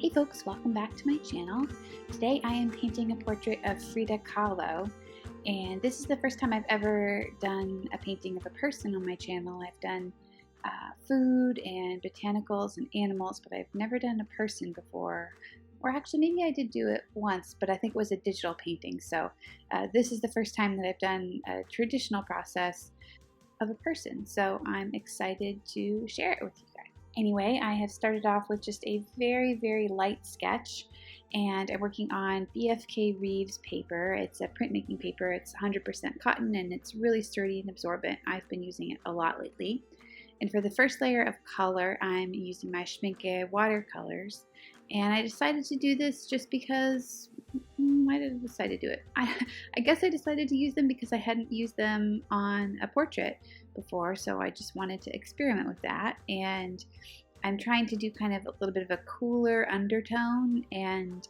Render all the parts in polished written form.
Hey folks, welcome back to my channel. Today I am painting a portrait of Frida Kahlo, and this is the first time I've ever done a painting of a person on my channel. I've done food and botanicals and animals, but I've never done a person before. Or actually, maybe I did do it once, but I think it was a digital painting. So this is the first time that I've done a traditional process of a person. So I'm excited to share it with you guys. Anyway, I have started off with just a very, very light sketch, and I'm working on BFK Reeves paper. It's a printmaking paper. It's 100% cotton, and it's really sturdy and absorbent. I've been using it a lot lately. And for the first layer of color, I'm using my Schmincke watercolors. And I decided to do this just because, why did I decide to do it? I guess I decided to use them because I hadn't used them on a portrait before, so I just wanted to experiment with that. And I'm trying to do kind of a little bit of a cooler undertone and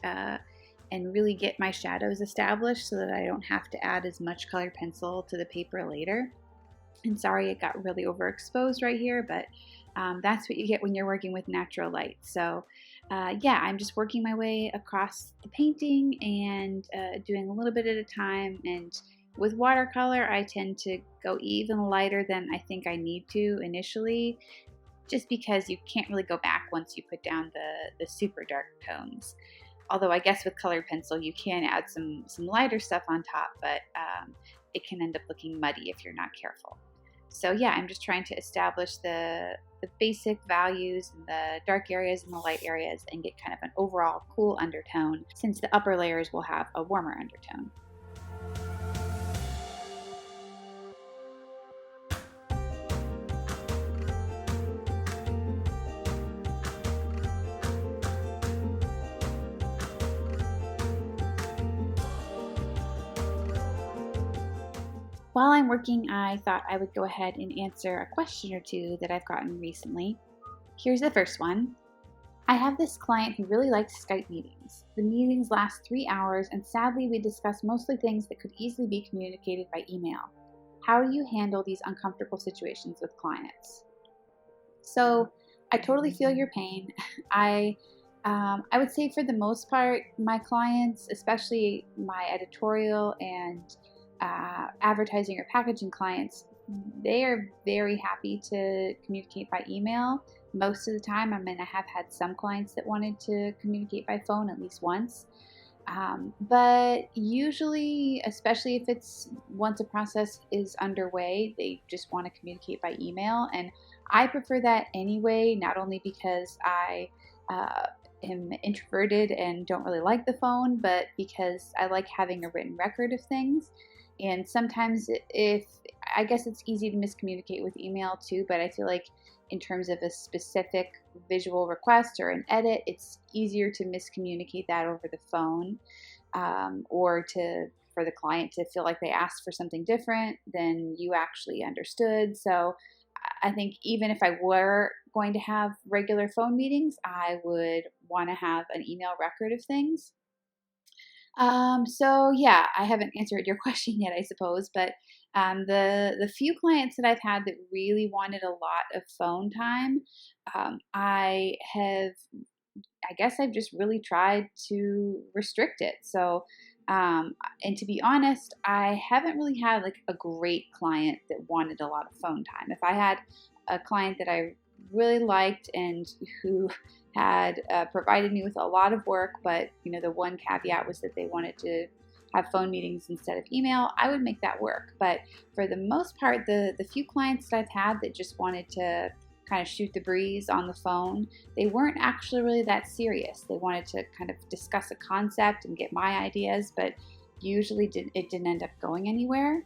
really get my shadows established so that I don't have to add as much colored pencil to the paper later. And sorry it got really overexposed right here, but that's what you get when you're working with natural light. So yeah, I'm just working my way across the painting and doing a little bit at a time. And with watercolor, I tend to go even lighter than I think I need to initially, just because you can't really go back once you put down the super dark tones. Although I guess with colored pencil, you can add some lighter stuff on top, but it can end up looking muddy if you're not careful. So yeah, I'm just trying to establish the basic values in the dark areas and the light areas and get kind of an overall cool undertone, since the upper layers will have a warmer undertone. While I'm working, I thought I would go ahead and answer a question or two that I've gotten recently. Here's the first one. I have this client who really likes Skype meetings. The meetings last 3 hours, and sadly we discuss mostly things that could easily be communicated by email. How do you handle these uncomfortable situations with clients? So I totally feel your pain. I would say for the most part, my clients, especially my editorial and advertising or packaging clients, they are very happy to communicate by email. Most of the time, I mean, I have had some clients that wanted to communicate by phone at least once. But usually, especially if it's once a process is underway, they just want to communicate by email. And I prefer that anyway, not only because I am introverted and don't really like the phone, but because I like having a written record of things. And sometimes I guess it's easy to miscommunicate with email too, but I feel like in terms of a specific visual request or an edit, it's easier to miscommunicate that over the phone, or for the client to feel like they asked for something different than you actually understood. So I think even if I were going to have regular phone meetings, I would want to have an email record of things. So yeah, I haven't answered your question yet, I suppose, but the few clients that I've had that really wanted a lot of phone time, I guess I've just really tried to restrict it. So, and to be honest, I haven't really had like a great client that wanted a lot of phone time. If I had a client that I really liked and who had provided me with a lot of work, but the one caveat was that they wanted to have phone meetings instead of email, I would make that work. But for the most part, the few clients that I've had that just wanted to kind of shoot the breeze on the phone, they weren't actually really that serious. They wanted to kind of discuss a concept and get my ideas, but usually it didn't end up going anywhere.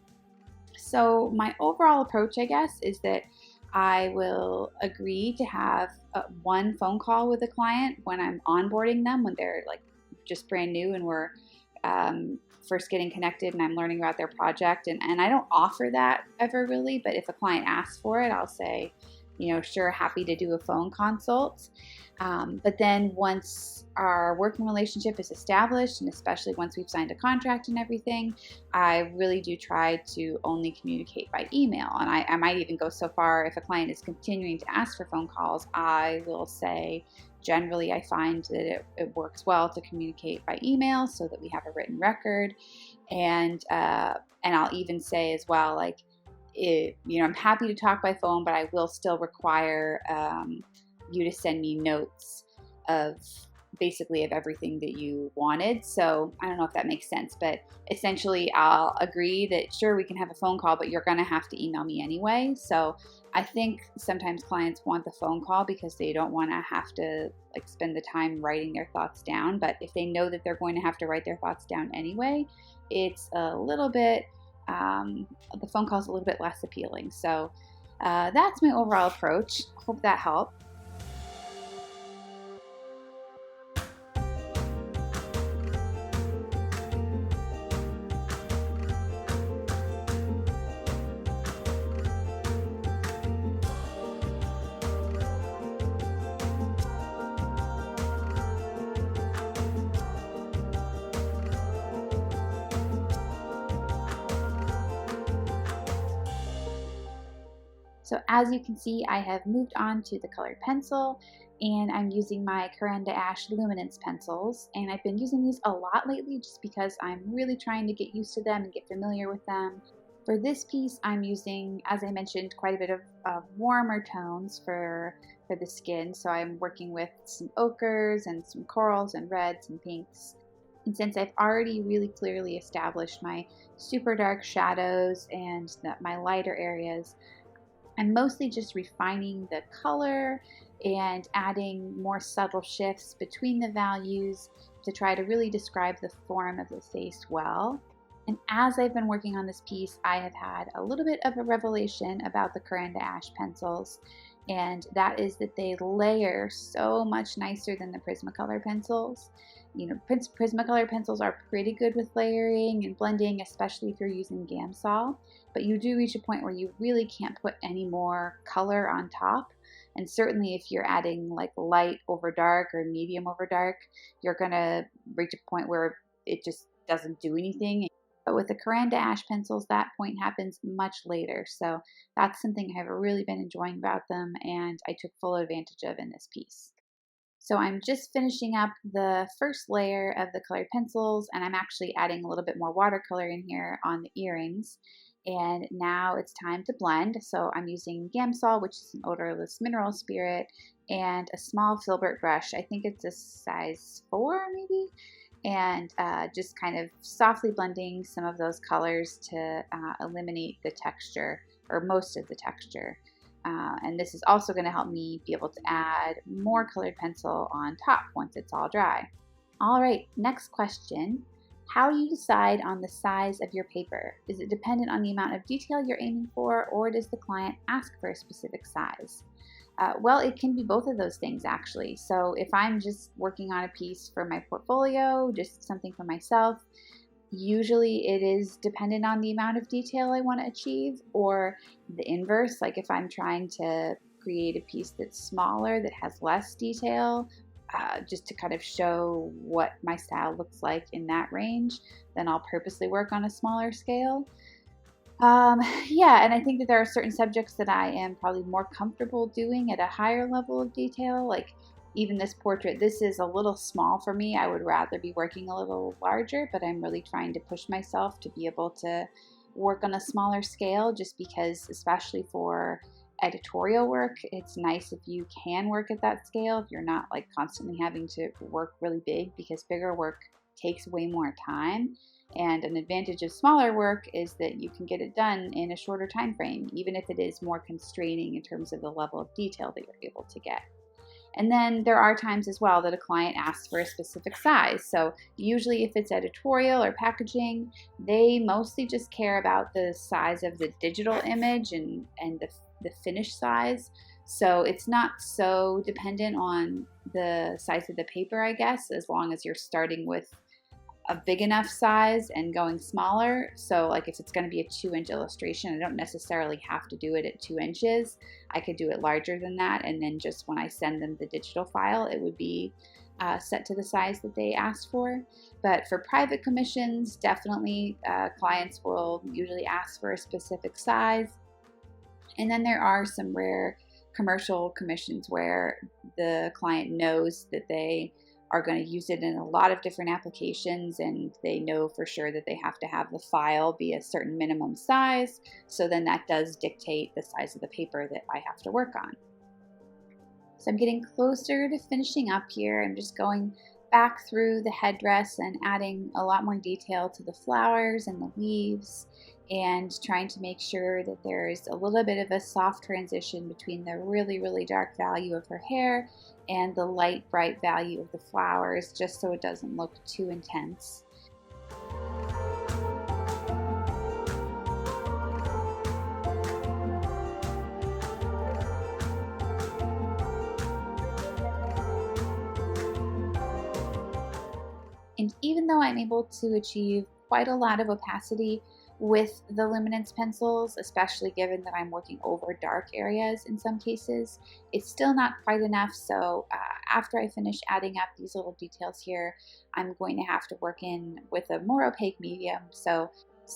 So my overall approach, I guess, is that I will agree to have one phone call with a client when I'm onboarding them, when they're like just brand new and we're first getting connected and I'm learning about their project. And I don't offer that ever really, but if a client asks for it, I'll say, sure, happy to do a phone consult. But then once our working relationship is established, and especially once we've signed a contract and everything, I really do try to only communicate by email. And I might even go so far, if a client is continuing to ask for phone calls, I will say, generally, I find that it works well to communicate by email so that we have a written record. And I'll even say as well, like, I'm happy to talk by phone, but I will still require you to send me notes of basically of everything that you wanted. So I don't know if that makes sense, but essentially I'll agree that sure, we can have a phone call, but you're going to have to email me anyway. So I think sometimes clients want the phone call because they don't want to have to like spend the time writing their thoughts down. But if they know that they're going to have to write their thoughts down anyway, it's a little bit, the phone call is a little bit less appealing. So that's my overall approach. Hope that helped. So as you can see, I have moved on to the colored pencil, and I'm using my Coranda Ash Luminance pencils, and I've been using these a lot lately just because I'm really trying to get used to them and get familiar with them. For this piece, I'm using, as I mentioned, quite a bit of warmer tones for the skin. So I'm working with some ochres and some corals and reds and pinks. And since I've already really clearly established my super dark shadows and my lighter areas, I'm mostly just refining the color and adding more subtle shifts between the values to try to really describe the form of the face well. And as I've been working on this piece, I have had a little bit of a revelation about the Coranda Ash pencils, and that is that they layer so much nicer than the Prismacolor pencils. Prismacolor pencils are pretty good with layering and blending, especially if you're using Gamsol, but you do reach a point where you really can't put any more color on top. And certainly if you're adding like light over dark or medium over dark, you're gonna reach a point where it just doesn't do anything. But with the Coranda Ash pencils, that point happens much later. So that's something I've really been enjoying about them, and I took full advantage of in this piece. So I'm just finishing up the first layer of the colored pencils, and I'm actually adding a little bit more watercolor in here on the earrings. And now it's time to blend. So I'm using Gamsol, which is an odorless mineral spirit, and a small filbert brush. I think it's a size 4 maybe. And just kind of softly blending some of those colors to eliminate the texture, or most of the texture. And this is also going to help me be able to add more colored pencil on top once it's all dry. All right, next question. How do you decide on the size of your paper? Is it dependent on the amount of detail you're aiming for, or does the client ask for a specific size? Well, it can be both of those things actually. So if I'm just working on a piece for my portfolio, just something for myself, usually it is dependent on the amount of detail I want to achieve, or the inverse, like if I'm trying to create a piece that's smaller, that has less detail, just to kind of show what my style looks like in that range, then I'll purposely work on a smaller scale. Yeah, and I think that there are certain subjects that I am probably more comfortable doing at a higher level of detail. Like even this portrait, this is a little small for me. I would rather be working a little larger, but I'm really trying to push myself to be able to work on a smaller scale, just because, especially for editorial work, it's nice if you can work at that scale, if you're not like constantly having to work really big, because bigger work takes way more time. And an advantage of smaller work is that you can get it done in a shorter time frame, even if it is more constraining in terms of the level of detail that you're able to get. And then there are times as well that a client asks for a specific size. So usually if it's editorial or packaging, they mostly just care about the size of the digital image and the finished size. So it's not so dependent on the size of the paper, I guess, as long as you're starting with a big enough size and going smaller. So like if it's going to be a 2-inch illustration, I don't necessarily have to do it at 2 inches. I could do it larger than that, and then just when I send them the digital file, it would be set to the size that they asked for. But for private commissions, definitely clients will usually ask for a specific size. And then there are some rare commercial commissions where the client knows that they are going to use it in a lot of different applications, and they know for sure that they have to have the file be a certain minimum size. So then that does dictate the size of the paper that I have to work on. So I'm getting closer to finishing up here. I'm just going back through the headdress and adding a lot more detail to the flowers and the leaves, and trying to make sure that there's a little bit of a soft transition between the really, really dark value of her hair and the light, bright value of the flowers, just so it doesn't look too intense. And even though I'm able to achieve quite a lot of opacity with the luminance pencils, especially given that I'm working over dark areas in some cases, it's still not quite enough. So after I finish adding up these little details here, I'm going to have to work in with a more opaque medium. So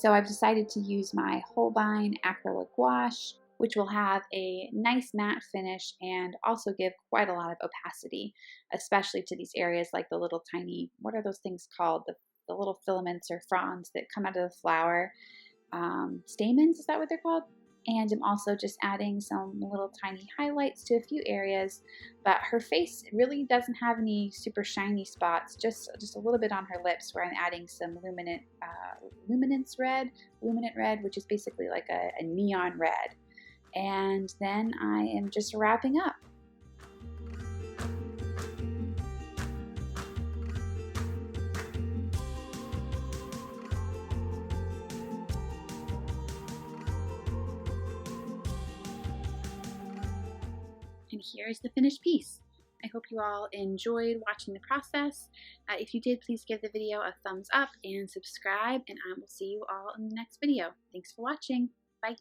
I've decided to use my Holbein acrylic gouache, which will have a nice matte finish and also give quite a lot of opacity, especially to these areas like the little tiny, what are those things called? The little filaments or fronds that come out of the flower. Stamens, is that what they're called? And I'm also just adding some little tiny highlights to a few areas, but her face really doesn't have any super shiny spots, just a little bit on her lips where I'm adding some luminant red, which is basically like a neon red. And then I am just wrapping up. And here's the finished piece. I hope you all enjoyed watching the process. If you did, please give the video a thumbs up and subscribe, and I will see you all in the next video. Thanks for watching. Bye.